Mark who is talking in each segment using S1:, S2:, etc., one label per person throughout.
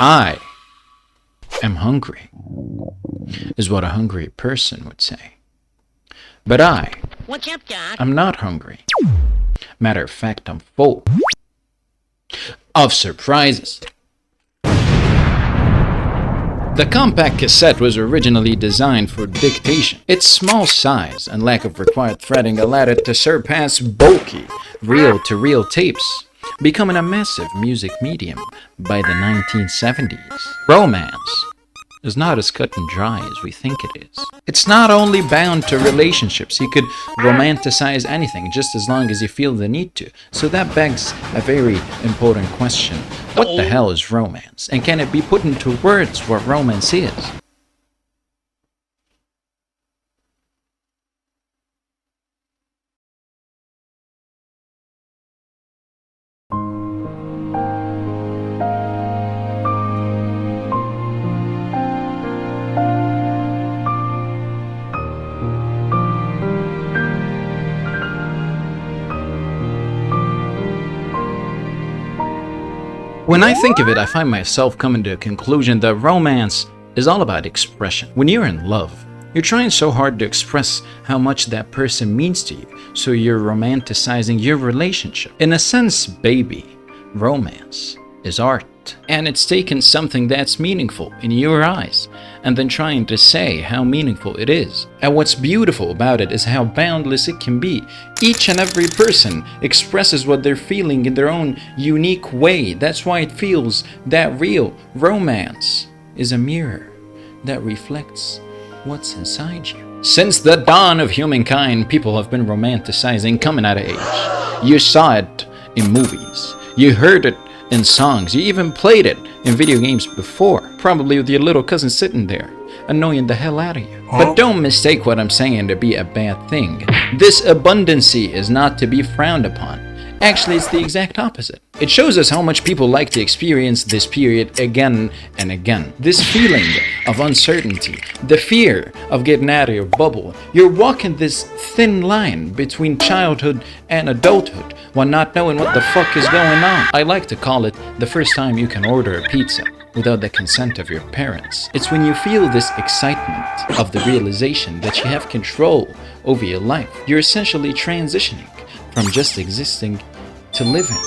S1: I am hungry, is what a hungry person would say. But
S2: What's up, Doc?
S1: I'm not hungry. Matter of fact, I'm full of surprises. The compact cassette was originally designed for dictation. Its small size and lack of required threading allowed it to surpass bulky reel-to-reel tapes, becoming a massive music medium by the 1970s. Romance is not as cut and dry as we think it is. It's not only bound to relationships. You could romanticize anything just as long as you feel the need to. So that begs a very important question. What the hell is romance? And can it be put into words what romance is? When I think of it, I find myself coming to a conclusion that romance is all about expression. When you're in love, you're trying so hard to express how much that person means to you, so you're romanticizing your relationship. In a sense, baby, romance is art. And it's taking something that's meaningful in your eyes and then trying to say how meaningful it is. And what's beautiful about it is how boundless it can be. Each and every person expresses what they're feeling in their own unique way. That's why it feels that real. Romance is a mirror that reflects what's inside you. Since the dawn of humankind, people have been romanticizing coming out of age. You saw it in movies. You heard it in songs. You even played it in video games before, probably with your little cousin sitting there, annoying the hell out of you. But don't mistake what I'm saying to be a bad thing. This abundancy is not to be frowned upon. Actually, it's the exact opposite. It shows us how much people like to experience this period again and again. This feeling of uncertainty, the fear of getting out of your bubble. You're walking this thin line between childhood and adulthood while not knowing what the fuck is going on. I like to call it the first time you can order a pizza without the consent of your parents. It's when you feel this excitement of the realization that you have control over your life. You're essentially transitioning from just existing to living.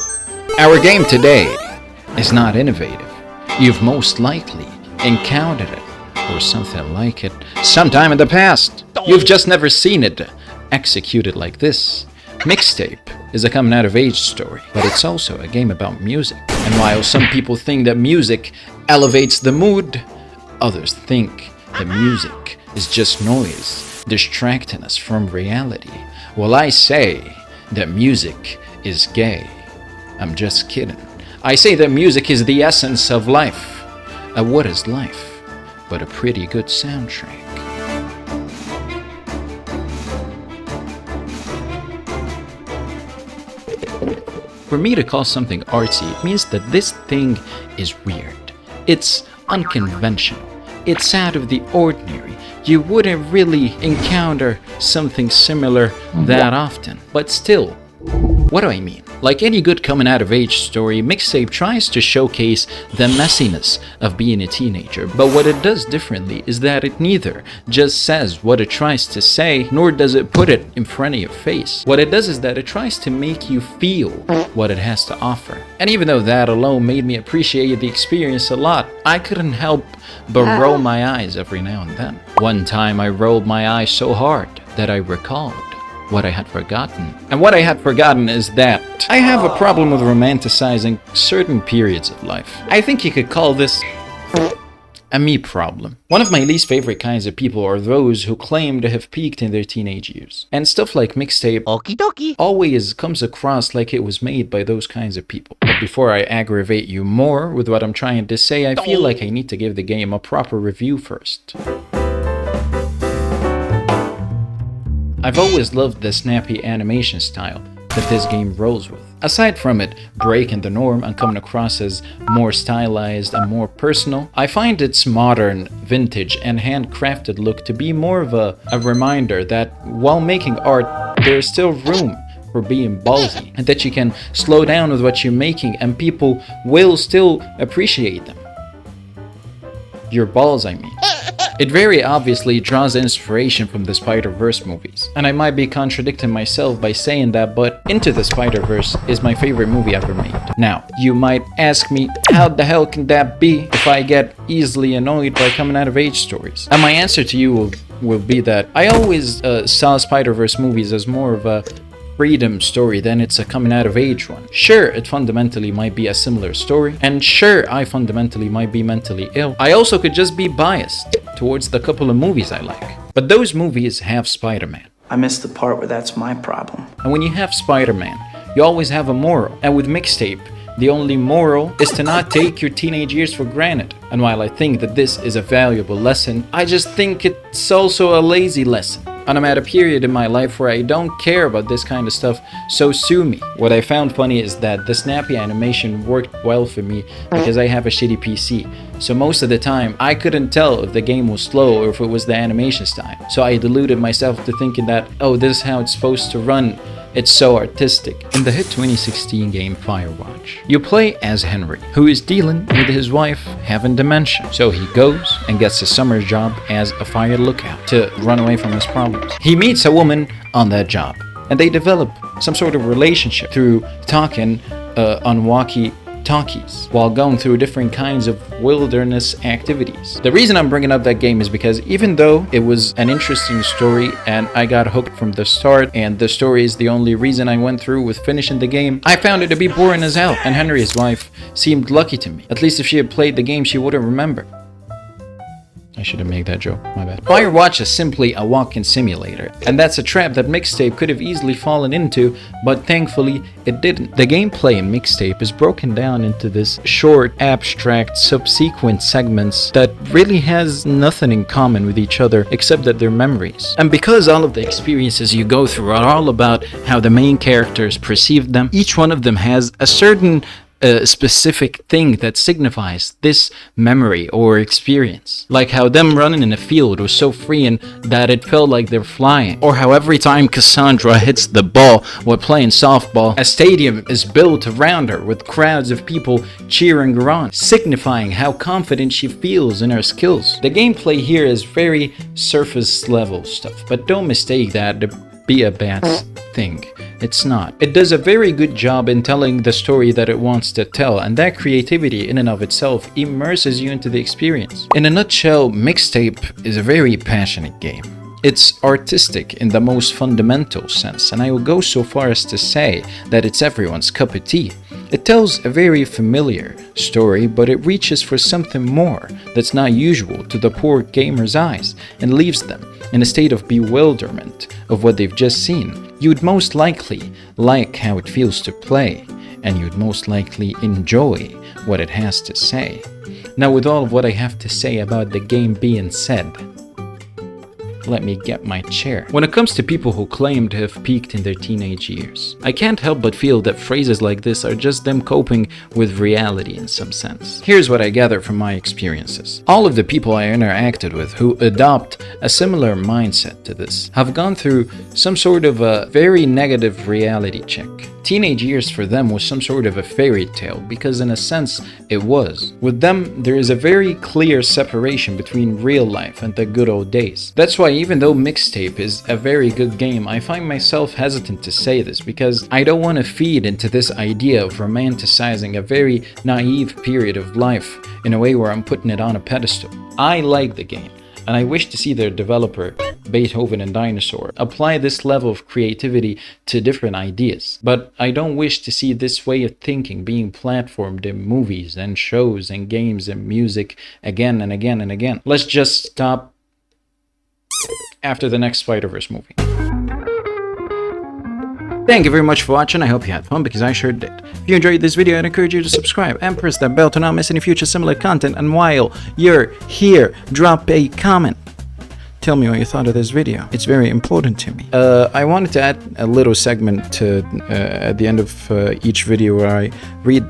S1: Our game today is not innovative. You've most likely encountered it or something like it sometime in the past. You've just never seen it executed like this. Mixtape is a coming out of age story, but it's also a game about music. And while some people think that music elevates the mood, others think that music is just noise distracting us from reality. Well, I say that music is gay. I'm just kidding. I say that music is the essence of life. What is life but a pretty good soundtrack? For me to call something artsy, it means that this thing is weird. It's unconventional. It's out of the ordinary. You wouldn't really encounter something similar that often. But still, what do I mean? Like any good coming out of age story, Mixtape tries to showcase the messiness of being a teenager, but what it does differently is that it neither just says what it tries to say, nor does it put it in front of your face. What it does is that it tries to make you feel what it has to offer. And even though that alone made me appreciate the experience a lot, I couldn't help but roll my eyes every now and then. One time I rolled my eyes so hard that I recalled what I had forgotten. And what I had forgotten is that I have a problem with romanticizing certain periods of life. I think you could call this a me problem. One of my least favorite kinds of people are those who claim to have peaked in their teenage years. And stuff like Mixtape
S2: Okie dokie.
S1: always comes across like it was made by those kinds of people. But before I aggravate you more with what I'm trying to say, I feel like I need to give the game a proper review first. I've always loved the snappy animation style that this game rolls with. Aside from it breaking the norm and coming across as more stylized and more personal, I find its modern, vintage, and handcrafted look to be more of a reminder that while making art, there's still room for being ballsy, and that you can slow down with what you're making and people will still appreciate them. Your balls, I mean. It very obviously draws inspiration from the Spider-Verse movies. And I might be contradicting myself by saying that, but Into the Spider-Verse is my favorite movie ever made. Now, you might ask me, how the hell can that be if I get easily annoyed by coming out of age stories? And my answer to you will be that I always saw Spider-Verse movies as more of a freedom story than it's a coming out of age one. Sure, it fundamentally might be a similar story, and sure, I fundamentally might be mentally ill. I also could just be biased towards the couple of movies I like. But those movies have Spider-Man.
S3: I missed the part where that's my problem.
S1: And when you have Spider-Man, you always have a moral. And with Mixtape, the only moral is to not take your teenage years for granted. And while I think that this is a valuable lesson, I just think it's also a lazy lesson. And I'm at a period in my life where I don't care about this kind of stuff, so sue me. What I found funny is that the snappy animation worked well for me because I have a shitty PC. So most of the time, I couldn't tell if the game was slow or if it was the animation style. So I deluded myself to thinking that, oh, this is how it's supposed to run. It's so artistic. In the hit 2016 game Firewatch, you play as Henry, who is dealing with his wife having dementia. So he goes and gets a summer job as a fire lookout to run away from his problems. He meets a woman on that job, and they develop some sort of relationship through talking on walkie-talkies while going through different kinds of wilderness activities. The reason I'm bringing up that game is because even though it was an interesting story and I got hooked from the start, and the story is the only reason I went through with finishing the game, I found it to be boring as hell, and Henry's wife seemed lucky to me. At least if she had played the game, she wouldn't remember. I should have made that joke, my bad. Firewatch is simply a walking simulator, and that's a trap that Mixtape could have easily fallen into, but thankfully it didn't. The gameplay in Mixtape is broken down into this short, abstract, subsequent segments that really has nothing in common with each other except that they're memories. And because all of the experiences you go through are all about how the main characters perceive them, each one of them has a certain specific thing that signifies this memory or experience. Like how them running in a field was so freeing that it felt like they're flying. Or how every time Cassandra hits the ball while playing softball, a stadium is built around her with crowds of people cheering her on, signifying how confident she feels in her skills. The gameplay here is very surface level stuff, but don't mistake that to be a bad thing. It's not. It does a very good job in telling the story that it wants to tell, and that creativity in and of itself immerses you into the experience. In a nutshell, Mixtape is a very passionate game. It's artistic in the most fundamental sense, and I will go so far as to say that it's everyone's cup of tea. It tells a very familiar story, but it reaches for something more that's not usual to the poor gamer's eyes and leaves them in a state of bewilderment of what they've just seen. You'd most likely like how it feels to play, and you'd most likely enjoy what it has to say. Now, with all of what I have to say about the game being said, let me get my chair. When it comes to people who claim to have peaked in their teenage years, I can't help but feel that phrases like this are just them coping with reality in some sense. Here's what I gather from my experiences. All of the people I interacted with who adopt a similar mindset to this have gone through some sort of a very negative reality check. Teenage years for them was some sort of a fairy tale, because in a sense it was. With them, there is a very clear separation between real life and the good old days. That's why even though Mixtape is a very good game, I find myself hesitant to say this, because I don't want to feed into this idea of romanticizing a very naive period of life in a way where I'm putting it on a pedestal. I like the game, and I wish to see their developer, Beethoven and Dinosaur, apply this level of creativity to different ideas. But I don't wish to see this way of thinking being platformed in movies and shows and games and music again and again and again. Let's just stop after the next Spider-Verse movie. Thank you very much for watching. I hope you had fun, because I sure did. If you enjoyed this video, I'd encourage you to subscribe and press that bell to not miss any future similar content. And while you're here, drop a comment. Tell me what you thought of this video. It's very important to me. I wanted to add a little segment to at the end of each video where I read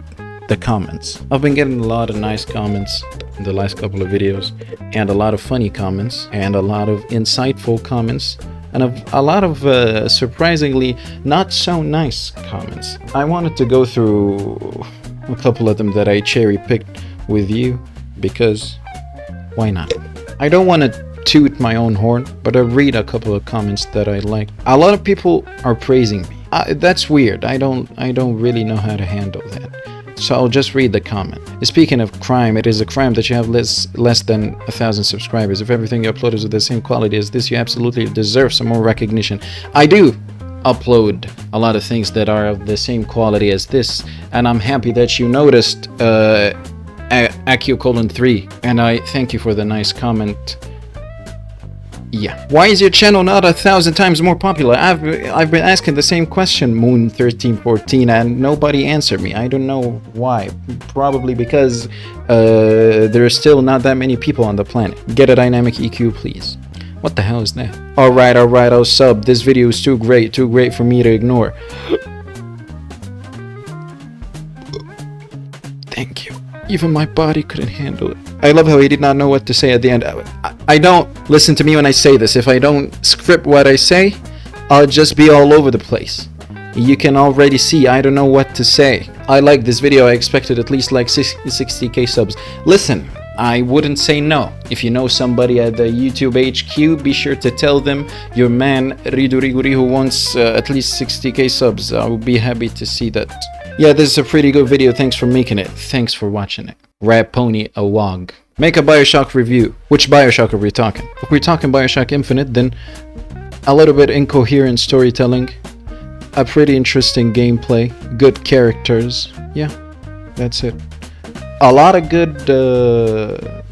S1: the comments. I've been getting a lot of nice comments in the last couple of videos, and a lot of funny comments, and a lot of insightful comments, and a lot of surprisingly not so nice comments. I wanted to go through a couple of them that I cherry-picked with you, because Why not? I don't want to toot my own horn, but I'll read a couple of comments that I like. A lot of people are praising me. That's weird. I don't really know how to handle that. So I'll just read the comment. Speaking of crime, it is a crime that you have less than 1,000 subscribers. If everything you upload is of the same quality as this, you absolutely deserve some more recognition. I do upload a lot of things that are of the same quality as this, and I'm happy that you noticed AQ:3, and I thank you for the nice comment. Yeah. Why is your channel not 1,000 times more popular? I've been asking the same question, Moon1314, and nobody answered me. I don't know why. Probably because there are still not that many people on the planet. Get a dynamic EQ, please. What the hell is that? Alright, I'll sub. This video is too great for me to ignore. Thank you. Even my body couldn't handle it. I love how he did not know what to say at the end. I don't listen to me when I say this. If I don't script what I say, I'll just be all over the place. You can already see I don't know what to say. I like this video. I expected at least like 60k subs. Listen, I wouldn't say no. If you know somebody at the YouTube HQ, be sure to tell them your man Riduriguri who wants at least 60k subs. I would be happy to see that. Yeah, this is a pretty good video. Thanks for making it. Thanks for watching it. Rap Pony Awog. Make a Bioshock review. Which Bioshock are we talking? If we're talking Bioshock Infinite, then a little bit incoherent storytelling, a pretty interesting gameplay, good characters. Yeah, that's it. A lot of good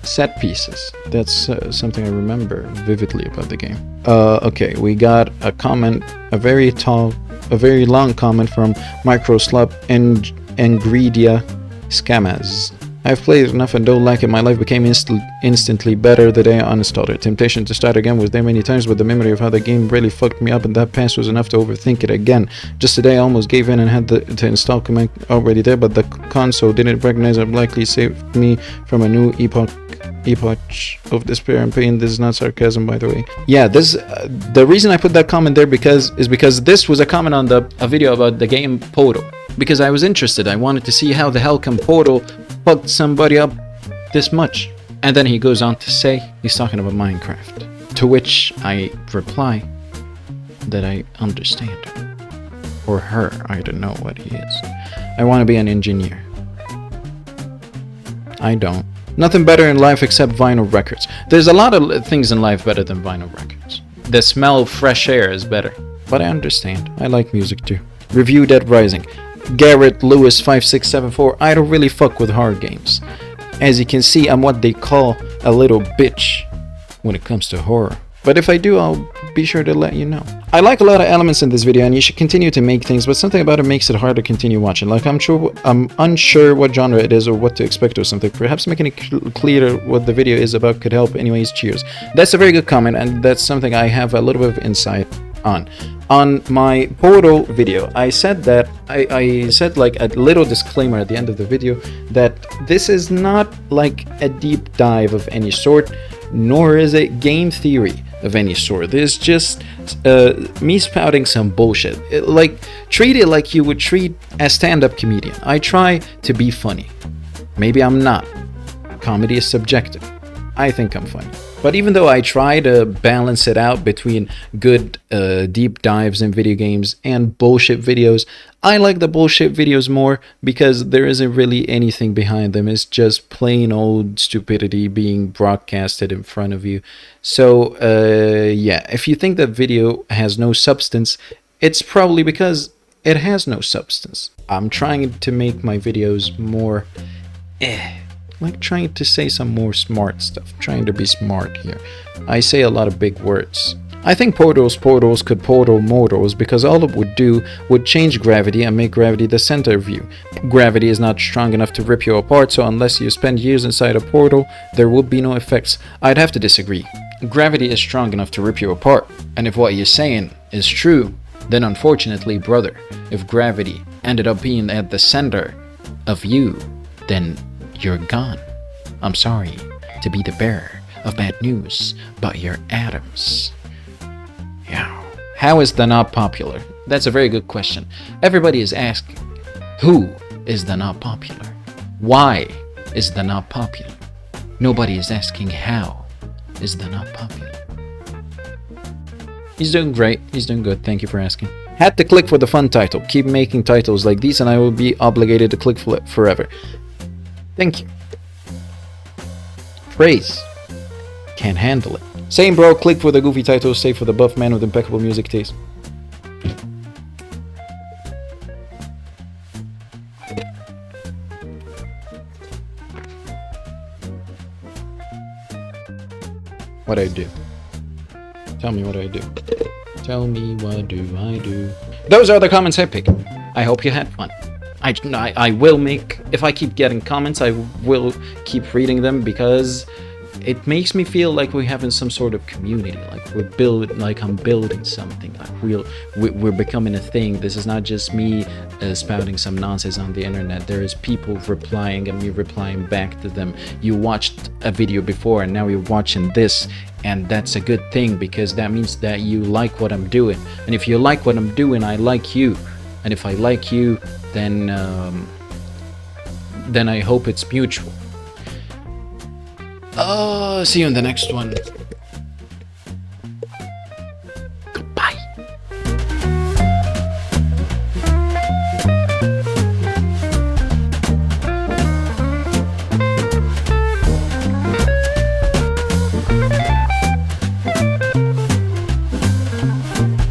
S1: set pieces. That's something I remember vividly about the game. Okay, we got a comment, a very long comment from Microslop and Ingredia Scammers. I've played enough and don't like it. My life became instantly better the day I uninstalled it. Temptation to start again was there many times, but the memory of how the game really fucked me up and that past was enough to overthink it again. Just today I almost gave in and had the install command already there, but the console didn't recognize it. Likely saved me from a new epoch of despair and pain. This is not sarcasm, by the way. Yeah, this the reason I put that comment there is because this was a comment on a video about the game Portal. Because I was interested. I wanted to see how the hell can Portal fuck somebody up this much. And then he goes on to say he's talking about Minecraft. To which I reply that I understand. Or her, I don't know what he is. I want to be an engineer. I don't. Nothing better in life except vinyl records. There's a lot of things in life better than vinyl records. The smell of fresh air is better. But I understand. I like music too. Review Dead Rising. Garrett Lewis 5674. I don't really fuck with horror games. As you can see, I'm what they call a little bitch when it comes to horror. But if I do, I'll be sure to let you know. I like a lot of elements in this video and you should continue to make things, but something about it makes it hard to continue watching. Like I'm unsure what genre it is or what to expect or something. Perhaps making it clearer what the video is about could help. Anyways, cheers. That's a very good comment and that's something I have a little bit of insight on. On my Portal video, I said that I said like a little disclaimer at the end of the video that this is not like a deep dive of any sort, nor is it game theory of any sort. This is just me spouting some bullshit. Treat it like you would treat a stand-up comedian. I try to be funny. Maybe I'm not. Comedy is subjective. I think I'm funny. But even though I try to balance it out between good deep dives in video games and bullshit videos, I like the bullshit videos more because there isn't really anything behind them. It's just plain old stupidity being broadcasted in front of you. So yeah, if you think that video has no substance, it's probably because it has no substance. I'm trying to make my videos more like trying to say some more smart stuff, trying to be smart here. I say a lot of big words. I think portals could portal mortals because all it would do would change gravity and make gravity the center of you. Gravity is not strong enough to rip you apart, so unless you spend years inside a portal, there would be no effects. I'd have to disagree. Gravity is strong enough to rip you apart, and if what you're saying is true, then unfortunately, brother, if gravity ended up being at the center of you, then you're gone. I'm sorry to be the bearer of bad news, but you're atoms. Yeah. How is the not popular? That's a very good question. Everybody is asking, who is the not popular? Why is the not popular? Nobody is asking how is that not popular. He's doing great. He's doing good. Thank you for asking. Had to click for the fun title. Keep making titles like these and I will be obligated to click for it forever. Thank you. Praise. Can't handle it. Same bro, click for the goofy title, stay for the buff man with impeccable music taste. What I do? Tell me what I do. Tell me what do I do? Those are the comments I picked. I hope you had fun. I will make, if I keep getting comments, I will keep reading them because it makes me feel like we're having some sort of community, like I'm building something, like we're becoming a thing. This is not just me spouting some nonsense on the internet. There is people replying and me replying back to them. You watched a video before and now you're watching this, and that's a good thing because that means that you like what I'm doing. And if you like what I'm doing, I like you. And if I like you, then I hope it's mutual. See you in the next one.